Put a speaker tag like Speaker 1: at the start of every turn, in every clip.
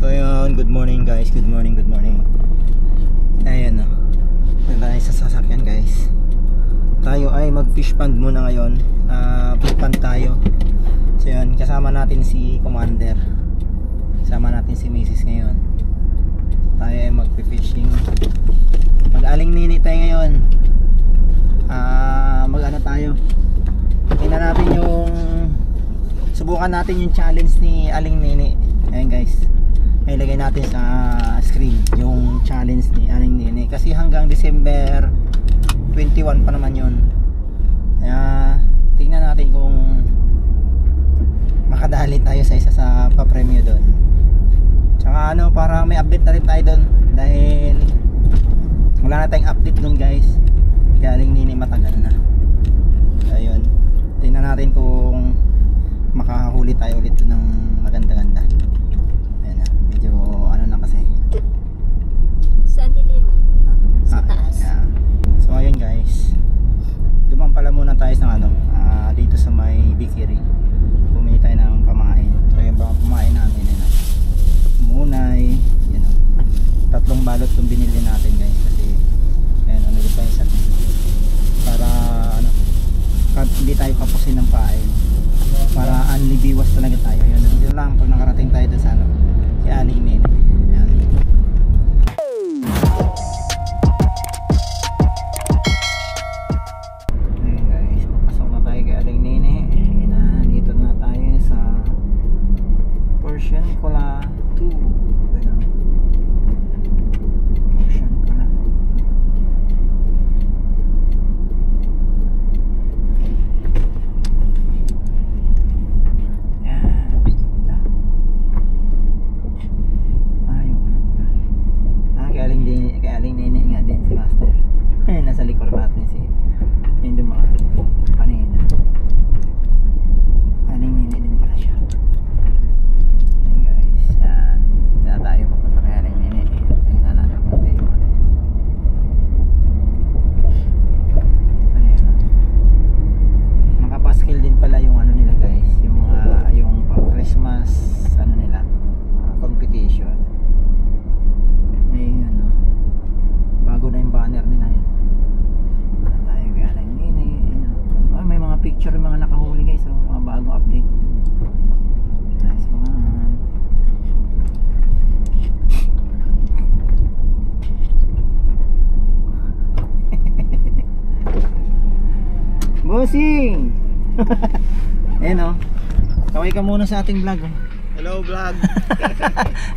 Speaker 1: So yun, good morning guys, good morning. Ayan o, tayo sa sasakyan guys. Tayo ay mag fish pond muna ngayon. Fish pond tayo. So yun, kasama natin si Commander, kasama natin si Mrs. ngayon. Tayo ay mag fishing. Mag-aling nini tayo ngayon. Mag-ano tayo, tingnan natin yung, subukan natin yung challenge ni Aling Nini. Ayan guys, ilagay natin sa screen yung challenge ni Aling Nini kasi hanggang December 21 pa naman yun. Kaya tingnan natin kung makadali tayo sa isa sa pa-premyo doon. Tsaka ano, para may update na rin tayo doon dahil wala na tayong update doon guys. Kaya Aling Nini matagal na. Ayun, tingnan natin kung makahuli tayo ulit ng maganda-ganda. Ayan na, medyo ano na kasi.
Speaker 2: Saan dilim? Sa taas.
Speaker 1: Yeah. So ayun guys, dumaan pala muna tayo sa ano, dito sa may Bikiri. Bumili tayo ng pamain. So yung pamain namin yun, munay, yun o. 3 balot yung binili natin guys kasi ayan, ano pa yung isa para ano, hindi tayo kapusin ng pain, para unlibiwas talaga tayo. Yun lang pag nakarating tayo dun sa ano, si Aling Nini. Ayan. Ayan guys, papasok na tayo kay Aling Nini. Ayan na, dito na tayo sa Persian Cola 2. Ayan. Persian Cola. Kaya Aling Nini nga din si Master. Ayun, nasa likod natin si yung dumaan kanina. Aling Nini din pala siya. Ayan guys, yan. Kaya tayo papunta kay Aling Nini. Tingnan natin kung tayo yung ano. Ayan. Nakapaskil din pala yung ano nila guys, yung mga yung pang Christmas ano nila, competition. Ayun ano, bago na yung banner nila yun. Wala tayo kaya Aling Nini. Oh, may mga picture yung mga nakahuli guys, so mga bagong update. Nice one. Bossing! Ayan o, kaway ka muna sa ating vlog.
Speaker 3: Hello vlog.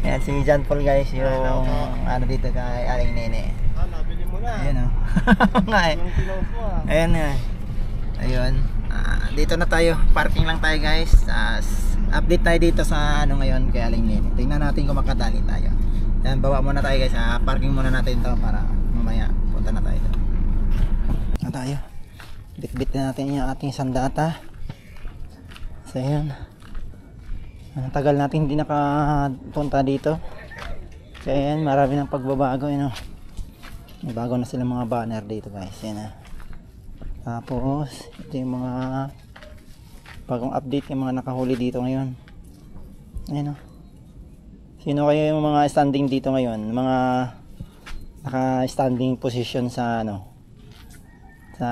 Speaker 1: Ayan si John Paul guys, yung ano dito kay Aling Nini.
Speaker 3: Nabili mo na.
Speaker 1: Ayan o. Nga eh.
Speaker 3: Yung pinost mo
Speaker 1: Ayan nga. Ayun. Dito na tayo. Parking lang tayo guys. Update tayo dito sa ano ngayon kay Aling Nini. Tingnan natin kung makadali tayo. Ayan, bawa muna tayo guys. Parking muna natin to para mamaya punta na tayo doon. Na tayo. Bit-bit na natin yung ating sandata. So ayan. Ang tagal natin hindi nakapunta dito. Kaya yan, marami ng pagbabago yun, may bago na silang mga banner dito guys. Yan na. Tapos ito yung mga bagong update, yung mga nakahuli dito ngayon. Ayan o. Sino kayo yung mga standing dito ngayon, mga naka standing position sa ano, sa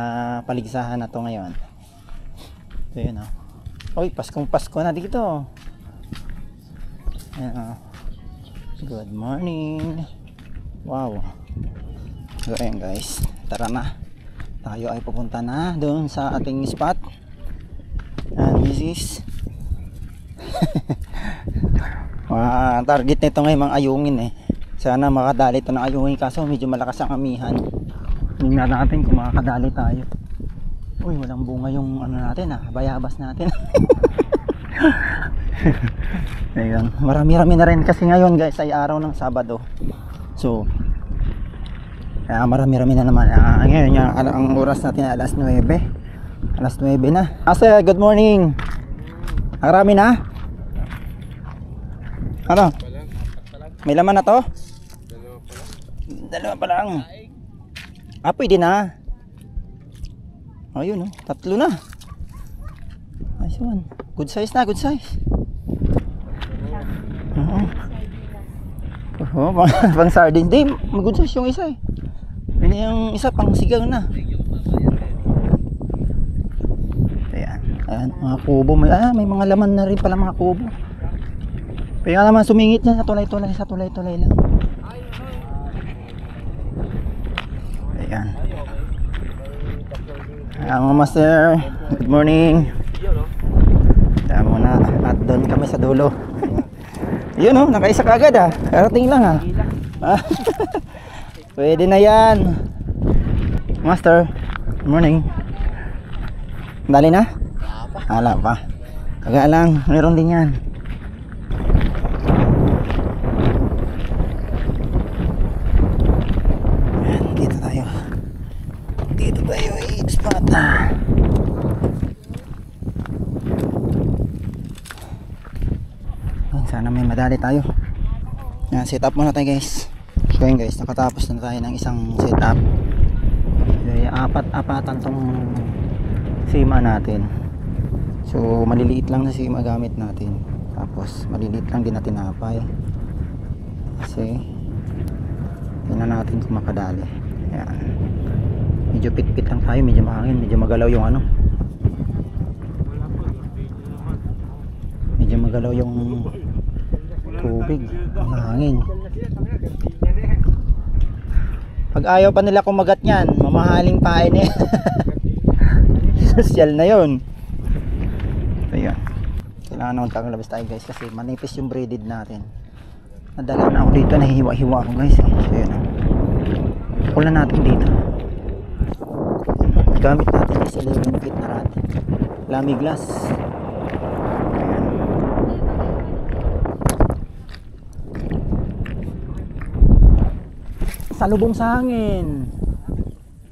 Speaker 1: paligsahan na to ngayon. So yun o. Uy, Paskong Pasko na dito. Good morning. Wow. So ayan guys, tara na. Tayo ay pupunta na doon sa ating spot. And this is target nito ngayon mga ayungin eh. Sana makadali ito ng ayungin kaso medyo malakas ang amihan. Tingnan natin kung makakadali tayo. Uy, walang bunga yung ano natin bayabas natin. Ayun, marami-rami na rin kasi ngayon guys ay araw ng Sabado. So marami-rami na naman. Ngayon ang oras natin ay alas 9. Alas 9 na. Sir, good morning. Ang rami na? Ano? May laman na to? Dalawa pa lang. Pwede na. Ayun 3 na. Nice one. Good size na, good size. Oh, pang sardine. Di, magudsas yung isa eh. Yun yung isa pang sigang na. Ayan. Ayan, mga kubo. May mga laman na rin pala mga kubo. Kaya naman sumingit na sa tulay-tulay. Sa tulay-tulay lang. Ayan. Ayan mga master. Good morning. Ayan muna. At doon kami sa dulo. Yun oh, nakaisa ka agad ah. Karating lang ah. Pwede na yan. Master, good morning. Dali na? Wala pa. Kaga lang, meron din yan. Ayan, dito tayo. Dito tayo spot na. Sana may madali tayo. Yan, set up muna tayo guys. So yun guys, nakatapos na tayo ng isang setup. Apat-apatan tong sima natin. So maliliit lang na sima gamit natin. Tapos maliliit lang din na tinapay. Kasi tingnan natin kung makadali. Yan. Medyo pit-pit lang tayo, medyo mahangin, medyo magalaw yung ano. Medyo magalaw yung tubig, mahangin. Pag ayaw pa nila kumagat yan, mamahaling pain eh. Social na yun. Ayan. Kailangan naman tagalabas tayo guys kasi manipis yung braided natin. Nadala na ako dito, nahihiwa-hiwa ako guys eh. So yun. Kulan natin dito. Gamit natin is 11 feet na rod. Lamy glass. Salubong sa hangin.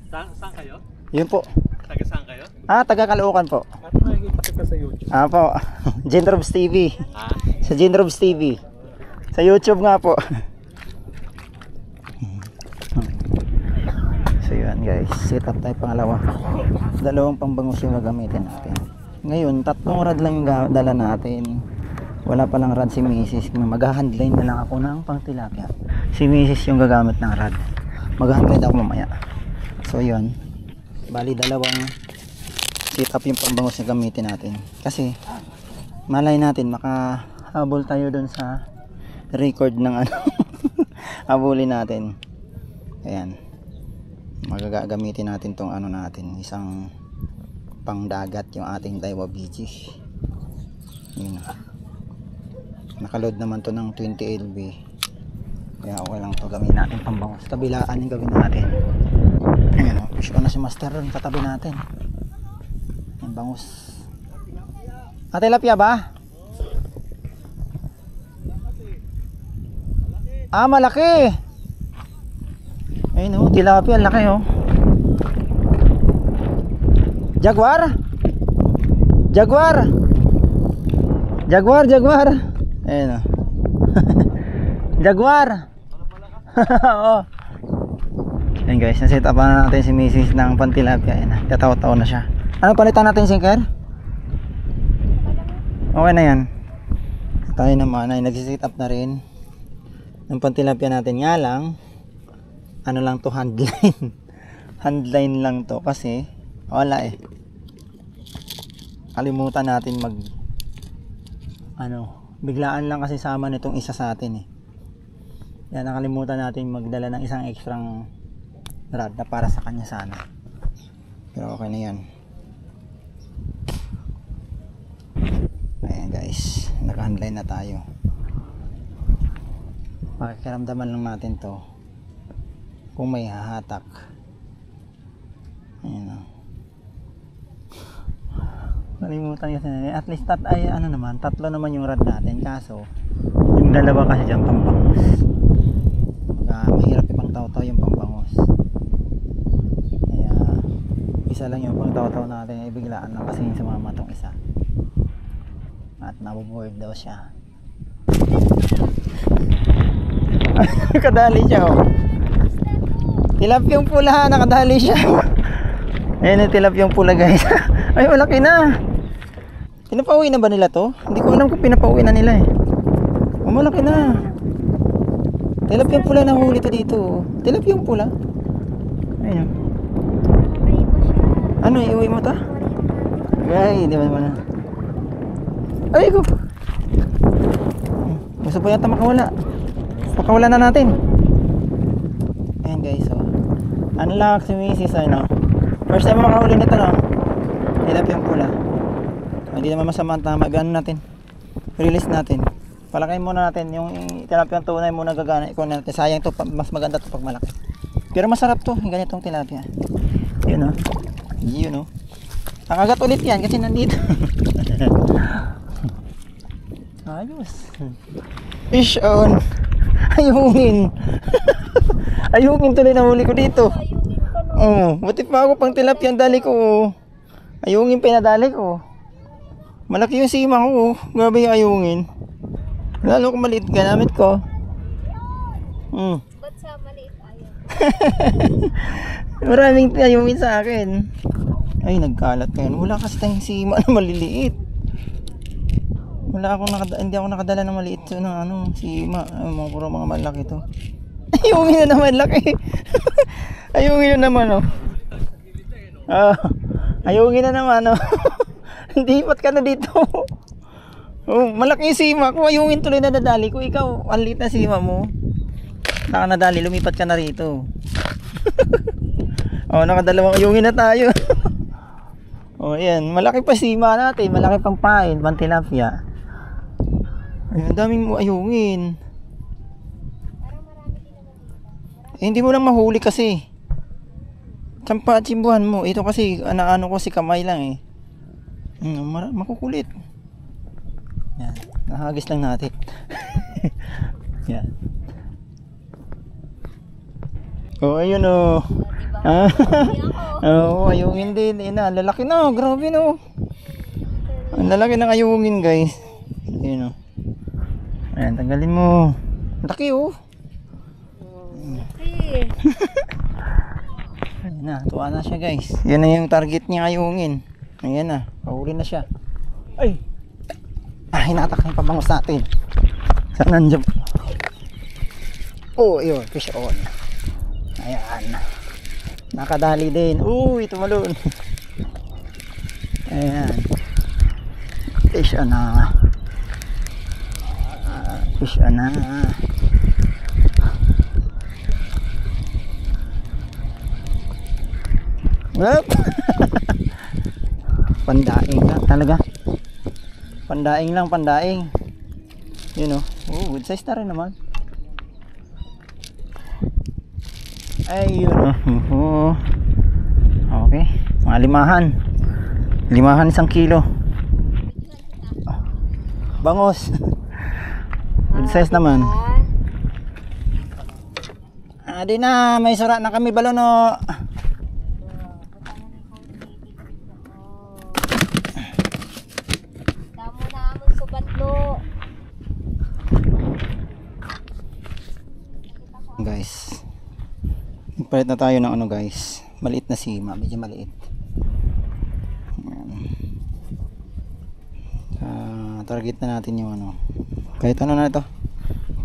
Speaker 3: Saan kayo?
Speaker 1: Yun po.
Speaker 3: Taga saan kayo?
Speaker 1: Taga Caloocan po.
Speaker 3: At nakikita ka sa YouTube.
Speaker 1: Po. Genrobs TV.
Speaker 3: Ha?
Speaker 1: Sa Genrobs TV. Sa YouTube nga po. So yun guys, set up tayo pangalawa. Dalawang pambangus yung gagamitin natin. Ngayon, 3 rod lang yung dala natin. Wala palang rod si Mrs. Mag-handline na lang ako ng pang tilapia. Si Mrs. yung gagamit ng rod. Mag-handline ako mamaya. So yun, bali dalawang set up yung pambangus na gamitin natin. Kasi malay natin makahabol tayo dun sa record ng ano. Habulin natin. Ayan, magagamitin natin tong ano natin, isang pangdagat yung ating Daiwa BG. Yun. Nakaload naman to ng 20 LB. Kaya okay lang to, gawin natin pambangus. Kabilaan yung gawin natin. Ayan o, push ko na si Master ron, katabi natin. Yung bangus. Tilapia ba? Malaki. Ayun o, tilapia, laki o. Jaguar? Jaguar? Jaguar. Ayun o. Jaguar. Oo. Ayun guys, naset up na natin si Mrs. ng pantilapia. Ayun na, tataw-taw na siya. Ano palitan natin, Sinker? Okay na yan. Tayo naman ay nagsiset up na rin ng pantilapia natin. Nga lang, ano lang to, handline. Handline lang to kasi wala eh. Kalimutan natin biglaan lang kasi sama nitong isa sa atin eh. Yan, nakalimutan natin magdala ng isang extrang rod na para sa kanya sana. Pero okay na yan. Ayan guys, naka-handline na tayo. Pakiramdaman lang natin to kung may hahatak. Ayan o. Nalimutan kasi at least tatlo naman yung rod natin, kaso yung dalawa kasi dyan pambangus. Mahirap ipang taw-taw yung pambangus, kaya isa lang yung pang taw-taw natin, biglaan lang kasi yung sumama tong isa at nabuboard daw siya. Nakadali siya oh. Tilapyang pula, nakadali siya. Ayan yung tilapyang pula guys. Ay, malaki na. Pinapauwi na ba nila to? Hindi ko alam kung pinapauwi na nila eh. Malaki na. Tilapia pula na huli to dito. Oh. Tilapia pula. Ayun.
Speaker 2: Nakabay pa siya.
Speaker 1: Ano, iuwi mo ta? Ay, di ba naman. Ay, ko. Gusto po yata makawala. Pakawala na natin. Ayan guys, oh. Unlock si Mrs. Ano. First time makahuli nito, no? Tilapia pula. Hindi naman masama ang tama. Gano natin. Release natin. Palakayin muna natin yung tilapia tunay muna gagana. Ikuha natin. Sayang to, mas maganda to pag malaki. Pero masarap to, yung ganitong tilapia. Yun, oh. Yun, oh. Nakagat ulit yan kasi nandito. Ayos. Fish on. Ayungin. Ayungin tuloy na huli ko dito. Oh, buti pa ako pang tilapia ang dali ko. Oh. Ayungin pinadali ko. Malaki yung sima ko. Oh. Grabe yung ayungin. Lalo kung maliit gamit ko.
Speaker 2: Ba't sa maliit ayaw?
Speaker 1: Maraming ayungin sa akin. Ay, nagkalat kayo. Wala kasi tayong sima na maliliit. Hindi ako nakadala ng maliit ng ano, sima. Ay, mga puro mga malaki to. Ayungin na naman laki. Ayungin na naman, oh. Ayungin na naman, oh. Hindi, ba't ka na dito? Oh, malaki yung sima ko. Ayungin tuloy na nadali ko. Ikaw, ang liit na sima mo. Nadali, lumipat ka na rito. Oh, nakadalawang ayungin na tayo. Oh, ayan. Malaki pa sima natin. Malaki pang pain, pang tilapia. Ayun, daming ayungin. Hindi mo lang mahuli kasi. Sampa at simbuhan mo. Ito kasi, ano ko si kamay lang eh. Makukulit. Yan. Nahagis lang natin. Yan. Oh, ayun oh. Oh, ayungin din. Lalaki na. Grabe no. Ang lalaki ng ayungin guys. Ayun oh. Ayan, tanggalin mo. Laki oh.
Speaker 2: Laki.
Speaker 1: Ayan na, tuwa na siya guys. Yan na yung target niya ayungin. Ayan na, pahuli na siya. Ay! Hinatak na yung pabangos natin. Saan nandiyan? Oh, yun, fish on. Ayan. Nakadali din. Uy, tumalon. Ayan. Fish on na. Fish on na. Whoop! Pandaing lang talaga. Pandaing lang, pandaing. Yun oh. Oh, good size na rin naman. Ayun oh. Okay. Mga limahan. Limahan 1 kilo. Bangos. Good size naman. Di na, may sura na kami balono. Guys, palit na tayo ng ano guys, maliit na sima, medyo maliit. Target na natin yung ano, kahit ano na ito,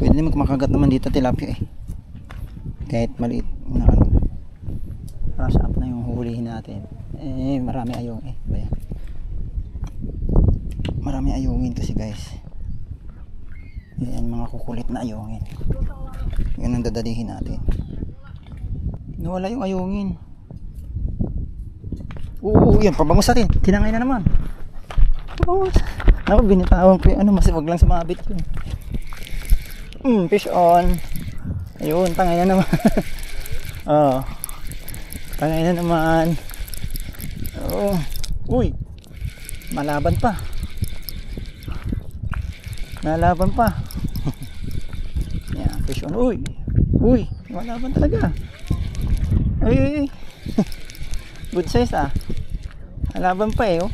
Speaker 1: pwede naman makagat naman dito tilapia eh, kahit maliit na ano, rush up na yung hulihin natin. Marami ayong bayan. Marami ayungin kasi guys. Yan mga kukulit na ayungin. Yan ang dadalihin natin. Nawala yung ayungin. Oo, yan, pabangus natin. Tinangay na naman. Pabangus. Ako, binitawan ko yung ano, masipag lang sumabit yun. Fish on. Ayun, tangay na naman. Oh. Tangay na naman. Oh. Uy. Malaban pa. Nalaban pa. Yan, fish on. Uy. Uy, malaban talaga. Uy. Good size ah. Nalaban pa eh oh.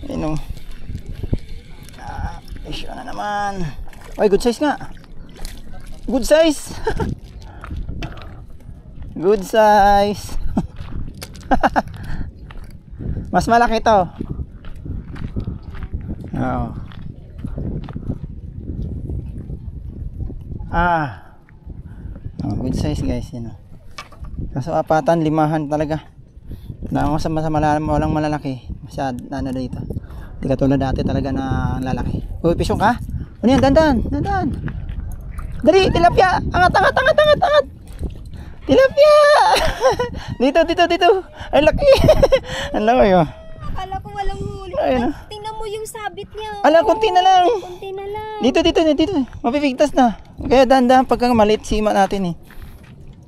Speaker 1: Ayun oh. Fish on na naman. Uy, good size nga. Good size. Good size. Mas malaki to. Oh. Oh, good size guys, yun oh. Kaso apatan, limahan talaga. Wala ako sa walang malalaki. Masyad na ano dito. Hindi katulad dati talaga na lalaki. Uy, pisong ka? Ano yan? Dandan! Dandan! Dali! Tilapia! Angat! Tilapia! Dito! Ay, laki! Ang laki oh.
Speaker 2: Akala ko walang huli.
Speaker 1: Ayun,
Speaker 2: Ay,
Speaker 1: ah.
Speaker 2: tingnan mo yung sabit niya.
Speaker 1: Ala, konti na lang.
Speaker 2: Kunti na lang.
Speaker 1: Dito. Mapipigtas na. Kaya dahan-dahan pagka maliit sima natin eh.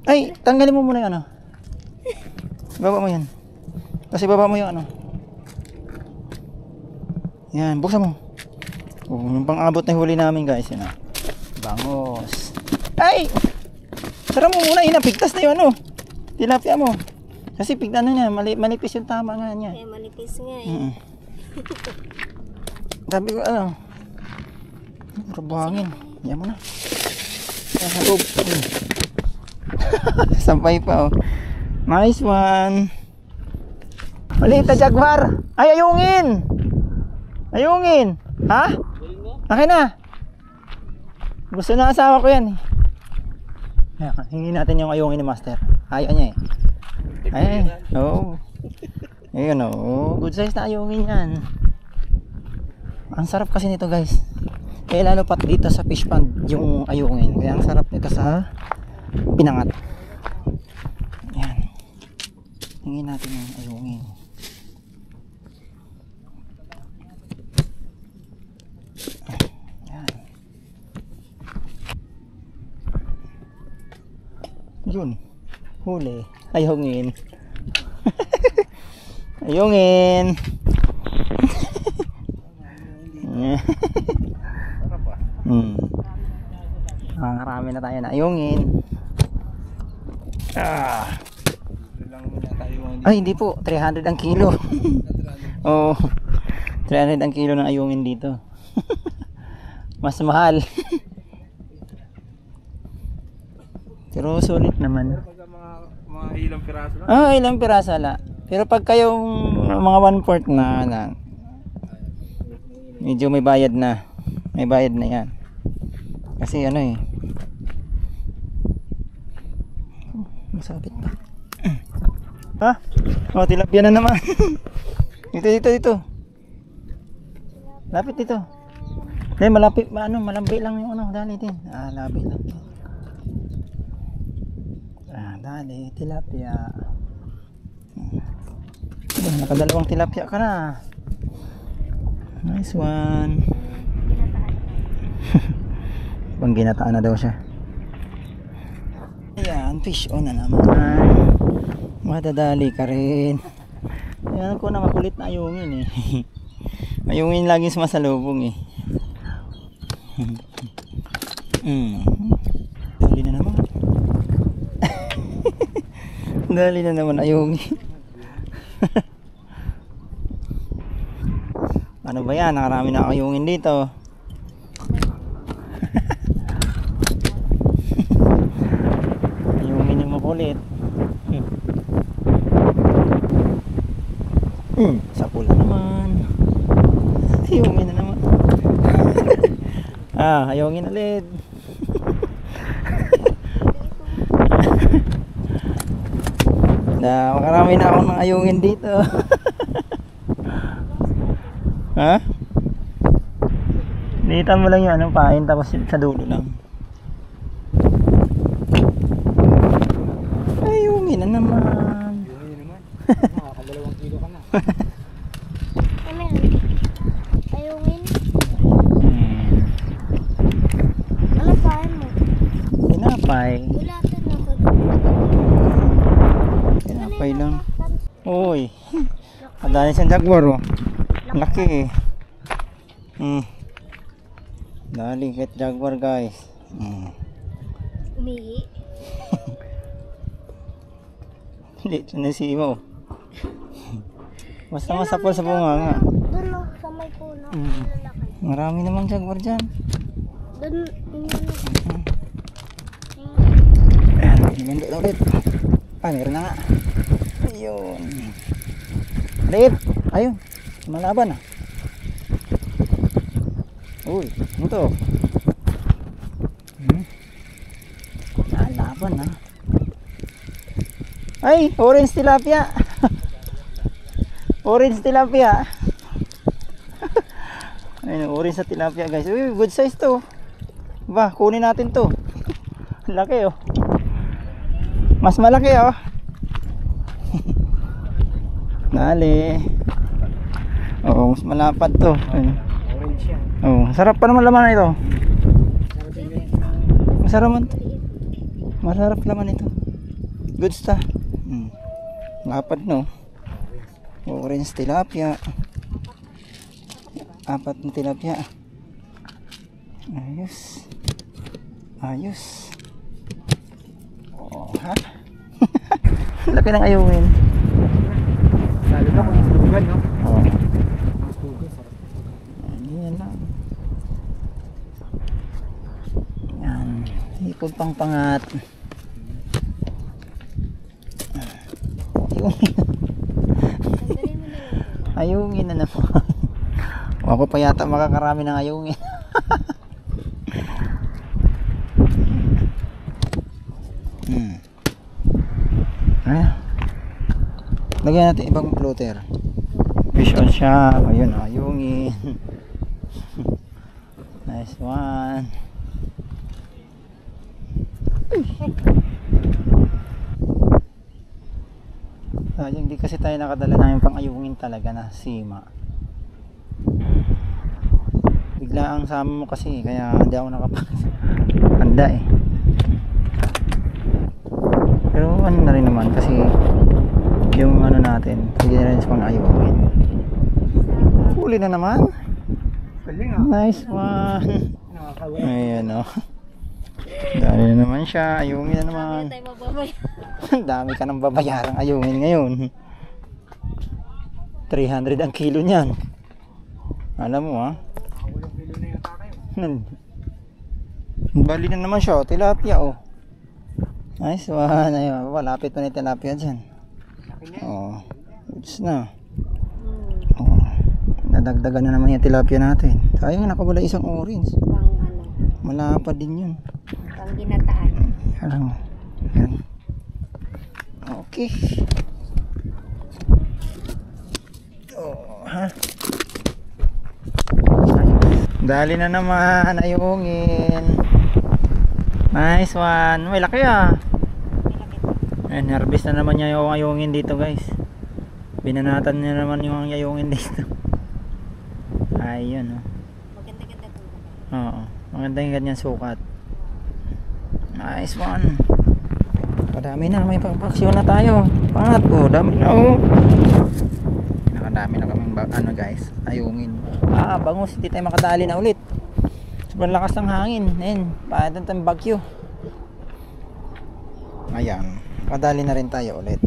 Speaker 1: Ay, tanggalin mo muna yung ano. Baba mo yan. Kasi baba mo yung ano. Yan, buksan mo. Oh, yung pang-abot na huli namin guys. Yan ah. Bangos. Ay! Sara mo muna, inapigtas na yung ano. Tilapia mo. Kasi pignan niya, manipis yung tama nga niya.
Speaker 2: Kaya manipis nga eh.
Speaker 1: Sabi ko ano. Rabangin. Yan mo na. Yan sa loob. Sampay pa oh. Nice one. Maliit na jaguar. Ay, ayungin. Ha? Akin na. Gusto na asawa ko yan. Hingi natin yung ayungin ni Master. Ayaw niya eh. Ay, oo. Ayun oh. Good size na ayungin yan. Ang sarap kasi nito guys. Kaya lalo pat dito sa fish pond yung ayungin. Kaya ang sarap nito sa pinangat. Yan. Hingin natin yung ayungin. Yan. Yun. Huli. Ayungin. Ayungin. Marami na tayo na ayungin. Ay, hindi po. 300 ang kilo. Oh, 300 ang kilo ng ayungin dito. Mas mahal. Pero sulit naman.
Speaker 3: Mga ilang piraso lang.
Speaker 1: Ah, ilang piraso la. Pero pag kayong mga 1/4 na medyo may bayad na. May bayad na yan. Kasi ano eh. Masabit pa. Ha? Oh, tilapia na naman. Dito. Lapit dito. Dahil malapit, malambi lang yung ano, dali din. Labi lang. Dali, tilapia. Nakadalawang tilapia ka na. Nice one. Pang ginataan na daw siya. Ayan, fish on na naman. Madadali ka rin. Ayan ko na makulit na ayungin eh. Ayungin laging sumasalubong eh. Dali na naman. Dali na naman ayungin. Ano ba yan? Nakarami na ayungin dito. Ayungin yung makulit. Sa pula naman. Ayungin na naman. Ayungin ulit. Makarami na ako ng ayungin dito. Ha? Litan mo lang yung anong pain tapos sa dulo lang. Ayungin na naman.
Speaker 3: Nakakadalawang kilo ka na.
Speaker 2: Ano yan? Ayungin? Ano pain mo?
Speaker 1: Tinapay.
Speaker 2: Wala ka na ba?
Speaker 1: Tinapay lang. Uy. Adali siyang jaguar oh. Laki eh. Dali kahit jaguar guys.
Speaker 2: Umihi?
Speaker 1: Lito na si Imo. Basta masapol sa bunga nga.
Speaker 2: Doon no, sa may puno. Lalaki.
Speaker 1: Marami naman jaguar dyan.
Speaker 2: Doon,
Speaker 1: Ayan, hinindot na ulit. Meron na nga. Ayun. Liit. Ayun. Malaban ah. Uy, ito. Laban na. Ay, orange tilapia. Orange tilapia. Ayun, orange sa tilapia guys. Uy, good size to. Ba, kunin natin to. Laki oh. Mas malaki oh. Dali. Oo, mas malapad to. Ayun.
Speaker 3: Orange yan.
Speaker 1: Oh, sarap pa naman laman ito. Masarap man. Masarap laman ito. Good stuff. Lapad no. Orange tilapia. Apat na tilapia. Ayos. Ayos. Oh, ha? Laki ng ayungin.
Speaker 3: Lalo na kung sugan, no?
Speaker 1: Oh.
Speaker 3: Sugan, sarap.
Speaker 1: Yan lang. Yan. Hipon pang pangat. Ayungin na naman. Ako pa yata makakarami ng ayungin. Ay. Lagyan natin ibang floater. Fish on siya. Ayun, ayungin. Nice one. Sayang di kasi tayo nakadala namin pang ayungin talaga na sima. Bigla ang sama mo kasi kaya hindi ako nakapanda eh. Pero ano na rin naman kasi yung ano natin, hindi na rin pang ayungin. Huli na naman.
Speaker 3: Galing ah.
Speaker 1: Nice one.
Speaker 3: Nakakawala.
Speaker 1: Ayan o. Dali na naman siya. Ayungin na naman.
Speaker 2: tayo mababay.
Speaker 1: Dami ka nang babayarang ayungin ngayon. 300 ang kilo niyan. Alam mo ha.
Speaker 3: Nakawalong kilo na yata kayo.
Speaker 1: Bali na naman siya. Tilapia oh. Nice one. Ayun. Malapit pa na yung tilapia dyan.
Speaker 3: Laki niya.
Speaker 1: Oh. Goods na. Oh. Nadagdagan na naman yung tilapia natin. Sayang nakawala isang orange.
Speaker 2: Pang ano,
Speaker 1: Malapad din yun.
Speaker 2: pang ginataan.
Speaker 1: Alam mo. Yan. Okay. Oh, ha? Dali na naman ayungin. Nice one. May laki ah. Ayan, harvest na naman niya yung ayungin dito guys. Binanatan niya naman yung ayungin dito. Ayun oh.
Speaker 2: Maganda-ganda to.
Speaker 1: Oo. Maganda yung ganyan sukat. Nice one. Madami na. May paksyon na tayo. Pangat oh. Dami na oh. Nakadami na kaming ano guys. Ayungin. Ah, bangus. Hindi tayo makadali na ulit. Sobrang lakas ng hangin. Ayan. Paano tayong bagyo. Ayan. Makadali na rin tayo ulit.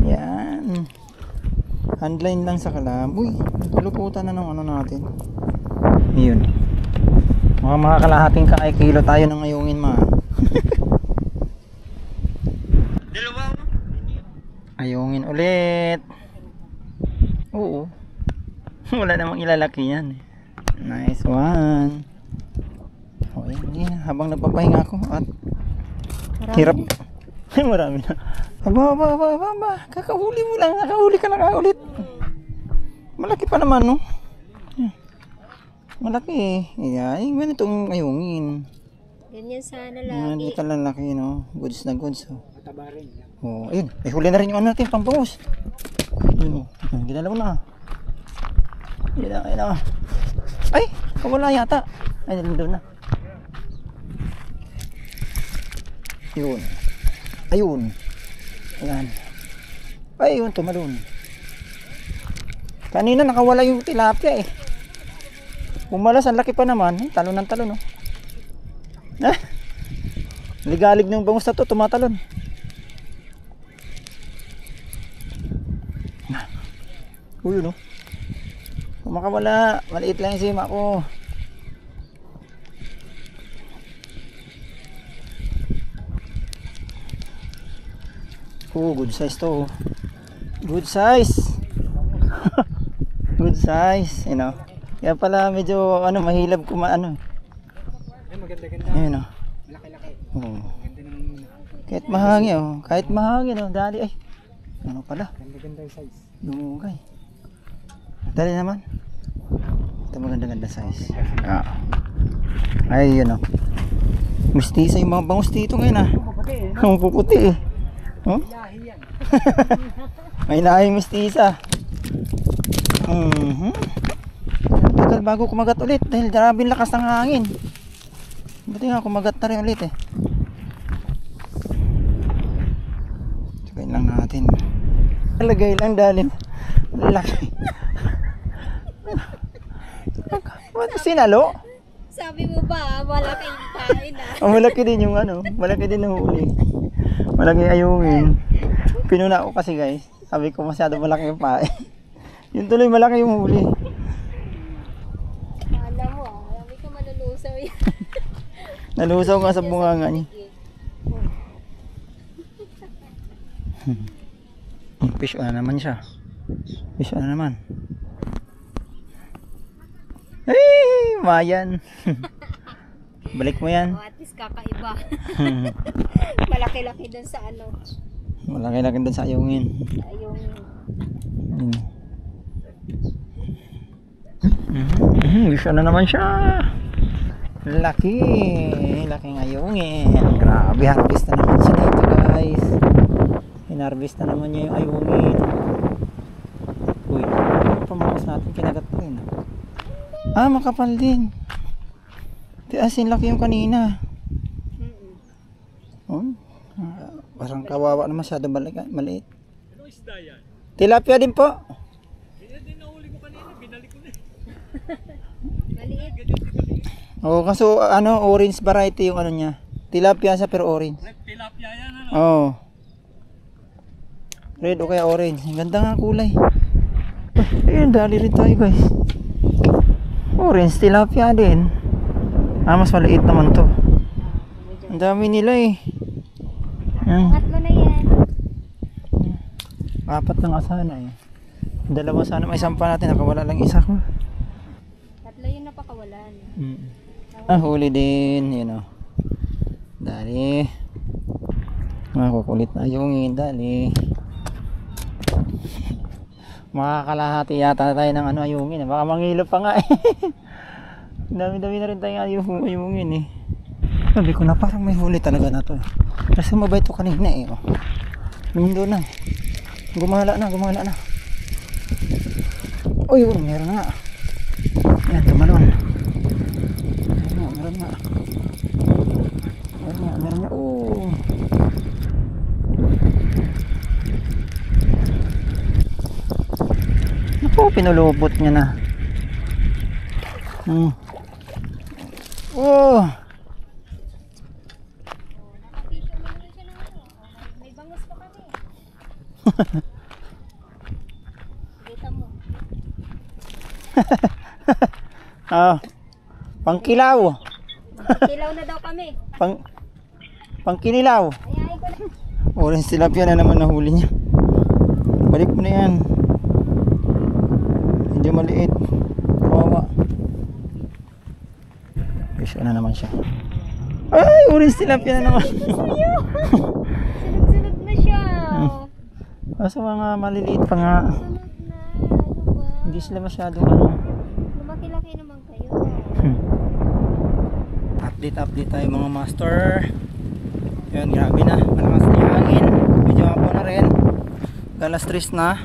Speaker 1: Yan. Handline lang sa kalam. Uy. Luluputan na ng ano natin. Yun. Mga kalahating kilo tayo ng ayungin ma. Dalawa. Ayungin ulit. Oo. Wala namang ilalaki yan. Nice one. Okay, yan. Habang nagpapahinga ako at hirap. Ay, marami na. Aba. Kakahuli mo lang. Nakahuli ka na kaulit. Malaki pa naman, no? Malaki eh. Ayan, ganitong ayungin.
Speaker 2: Ganyan sana
Speaker 1: Hindi
Speaker 2: lagi.
Speaker 1: ka lalaki, no? Goods na goods, oh.
Speaker 3: Mataba rin.
Speaker 1: Oh, ayun. Ay, huli na rin yung ano natin, pambangus. Ayun, oh. Ayun, ginalaw na. Ayun na. Ay, wala yata. Ay, nandun na. Ayun. Ayan. Ay, yun, tumalon. Kanina nakawala yung tilapia eh. Umalas, ang laki pa naman. Talon ng talon, oh. Ligalig ng bangus na to, tumatalon. Uy, no? Kung makawala, maliit lang yung sima ko. Good size to. Good size. Good size, you know. Kaya pala medyo ano mahilab kumaano.
Speaker 3: Ay, maganda-ganda.
Speaker 1: Ayun oh.
Speaker 3: Malaki-laki.
Speaker 1: Oo.
Speaker 3: Ganda ng
Speaker 1: Kahit mahangin oh. Kahit mahangin oh. Dali ay. Ano pala?
Speaker 3: ganda-ganda yung size.
Speaker 1: Dugay. Dali naman. Ito maganda-ganda size. Ah. Ay yun oh. Mistisa yung mga bangus dito ngayon ah.
Speaker 3: Puputi eh.
Speaker 1: Ang puputi eh. Oh?
Speaker 3: Lahi yan.
Speaker 1: May lahing mistisa. Tagal bago kumagat ulit dahil grabing lakas ng hangin. Buti nga kumagat na rin ulit eh. Tagayin lang natin. Lagay lang dalim. Laki. Sinalo?
Speaker 2: Sabi mo ba, malaking kain ah.
Speaker 1: Oh, malaki din yung ano. Malaki din ang huli. Malaki ayungin. Pinuna ko kasi guys. Sabi ko masyado malaki yung pae. Yun tuloy malaki yung huli.
Speaker 2: Alam mo ah, sabi ka malulusaw yan.
Speaker 1: Nalusaw nga sa bunganga niya. Fish on na naman siya. Fish on na naman. Ay, mayan. Balik mo yan.
Speaker 2: Oh, at least kakaiba. Malaki-laki dun sa ano.
Speaker 1: Malaki-laki doon sa ayungin.
Speaker 2: Yung
Speaker 1: Fish on na naman siya. Laki. Laking ayungin. Grabe, harvest na naman siya dito guys. Hinarvest na naman niya yung ayungin. Uy, ano pamangos natin kinagat pa rin. Ah, makapal din. Asin laki yung kanina. Oh, parang kawawa na masyado maliit.
Speaker 3: Ano isda yan?
Speaker 1: Tilapia din po.
Speaker 3: Yan din nahuli ko kanina, binalik ko na.
Speaker 2: maliit.
Speaker 1: Oh, kaso ano, orange variety yung ano niya. Tilapia siya pero orange.
Speaker 3: Red tilapia yan ano?
Speaker 1: Oh. Red o kaya orange. Ang ganda nga kulay. Ayun, dali rin tayo guys. Orange tilapia din. Ah, mas maliit naman to. Ang dami nila eh. Yan.
Speaker 2: Tatlo na yan.
Speaker 1: Apat na nga sana eh. Dalawa sana. May isang pa natin. Nakawala lang isa ko.
Speaker 2: Tatlo yung napakawalan.
Speaker 1: Ah, huli din. Yun o. Dali. Makukulit na yung dali. Makakalahati yata tayo ng ano ayungin. Baka mangilo pa nga eh. Dami-dami na rin tayo ayungin eh. Sabi ko na parang may huli talaga na to. Kasi mabait to kanina eh. Oh. Mundo na. Gumala na. Uy, meron nga. Yan, tumalon. Meron nga. Oh. Naku, pinulubot niya na. Oh.
Speaker 2: Nakapisyo mo naman siya ng ano. May bangus pa kami. Kita mo.
Speaker 1: Ah. Pangkilaw.
Speaker 2: Kilaw na daw kami.
Speaker 1: Pangkinilaw.
Speaker 2: Ayayin ko na.
Speaker 1: Orange tilapia na naman nahuli niya. Balik mo na yan. Hindi maliit. Kawawa. Fish na naman siya. Ay, orange tilapia na naman.
Speaker 2: Sunod-sunod na siya.
Speaker 1: Kaso mga maliliit pa nga.
Speaker 2: Sunod na. Ano ba?
Speaker 1: Hindi sila masyadong ano.
Speaker 2: Lumaki-laki naman kayo.
Speaker 1: Update tayo mga master. Yan, grabe na. Malakas na yung hangin. Medyo hapo na rin. Galas 3 na.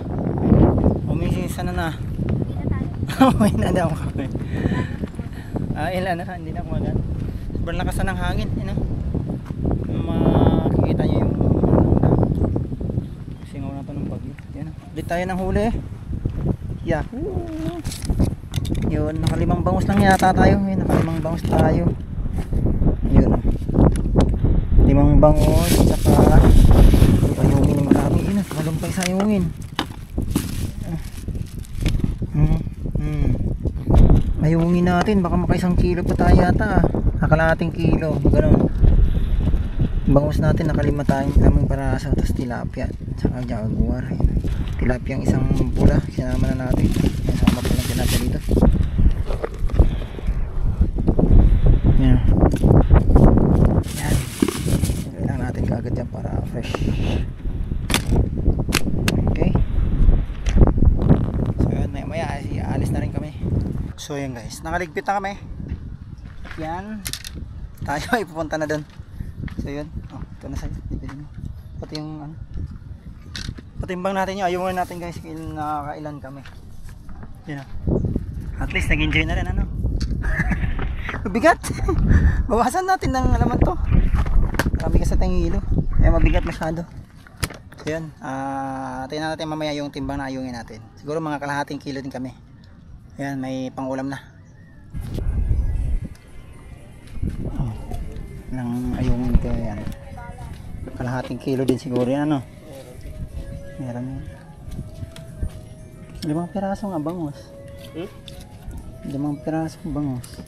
Speaker 1: Umisisa na. Uwi na daw kami. Ilan na. Hindi na kumagat. Sobrang lakas na ng hangin. Makikita nyo yung singaw na ito ng bagyo. Yan. Update tayo ng huli. Yahoo! Yun, nakalimang bangus lang yata tayo. Yun, nakalimang bangus tayo. Yun. 5 bangus. Saka ayungin yung marami. Yun, malumpay sa ayungin. Ayungin natin. Baka makaisang kilo pa tayo yata. Nakalahating kilo. Ganun. Bangus natin nakalima tayong lamang paraso. Tapos tilapia. Saka jaguar. Tilapia ang isang pula. Sinama na natin. Sama pa lang tilapia dito. Yan. fresh. Okay. So yun, maya maya alis na rin kami. So yun guys, nakaligpit na kami. Yan. Tayo ay pupunta na doon. So yun. Oh, ito na sa'yo. Pati yung ano. Patimbang natin yung ayungan natin guys. Nakakailan kami. Yan. At least nag-enjoy na rin ano. Mabigat. Bawasan natin ng alaman to. Marami kasi tayong hilo. Kaya mabigat masyado. So yun. Tingnan natin mamaya yung timbang na ayungin natin. Siguro mga kalahating kilo din kami. Ayan, may pangulam na. Ng ayungin ko yan. Kalahating kilo din siguro yan ano. Meron yun. 5 pirasong abangos. 5 pirasong bangos.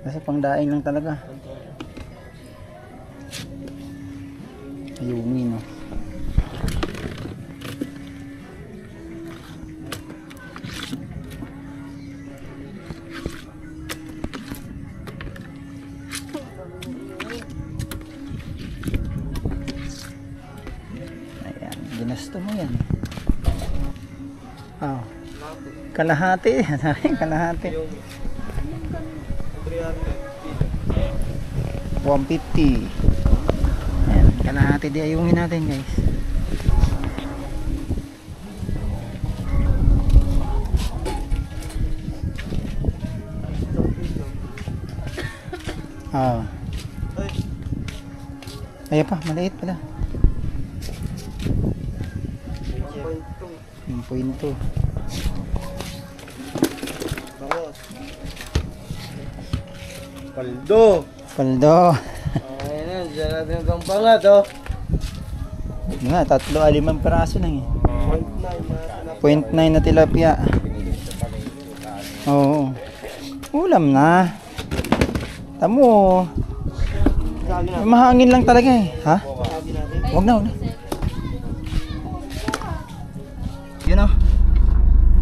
Speaker 1: Kasi pang daing lang talaga. Ayungin no. Ayan, ginusto mo yan. Oh. Kalahati. Kalahati. 150. Ayan, kalahati di ayungin natin guys. Ah. Ayan pa, maliit pala. 1.2.
Speaker 4: Paldo.
Speaker 1: Paldo.
Speaker 4: Ayun na, dyan natin itong pangat oh.
Speaker 1: Nga, 3-5 piraso lang eh.
Speaker 4: 0.9
Speaker 1: 0.9 na tilapia. Oo. Ulam na. Tamo. Mahangin lang talaga eh. Ha? Wag na, wag na. Yun o.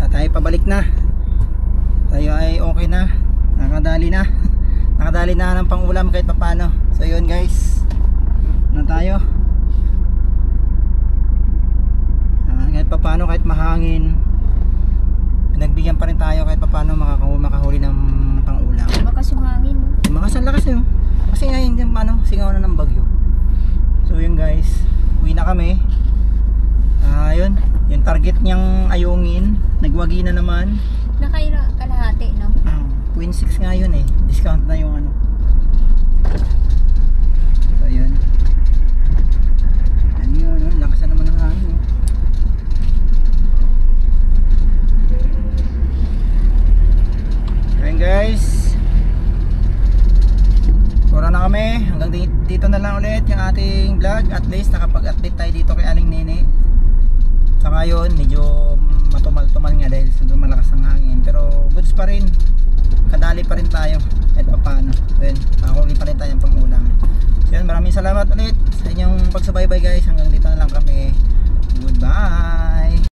Speaker 1: Tayo pabalik na. Tayo ay okay na. Nakadali na. Nakadali na ng pangulam kahit papano. So yun guys. Na tayo. Kahit papano, kahit mahangin, pinagbigyan pa rin tayo kahit papano makahuli ng pangulam.
Speaker 2: Bakas yung hangin.
Speaker 1: Makas ang lakas yun. Kasi ngayon yung ano, singaw na ng bagyo. So yun guys, uwi na kami. Yun, yung target niyang ayungin, nagwagi na naman.
Speaker 2: Nakaira kalahati, no?
Speaker 1: 0.6 nga yun eh. Discount na yung ano. So yun. Yan yun, lakas na naman ng hangin. Ayun guys, pura na kami. Hanggang dito na lang ulit yung ating vlog. At least nakapag-update tayo dito kay Aling Nene. Saka yun, medyo matumal-tumal nga dahil sobrang malakas ang hangin. Pero goods pa rin, kadali pa rin tayo kahit pa paano. Ayun, makakuli pa rin tayo ng pangulam. So yun, maraming salamat ulit sa inyong pagsubaybay guys. Hanggang dito na lang kami. Goodbye.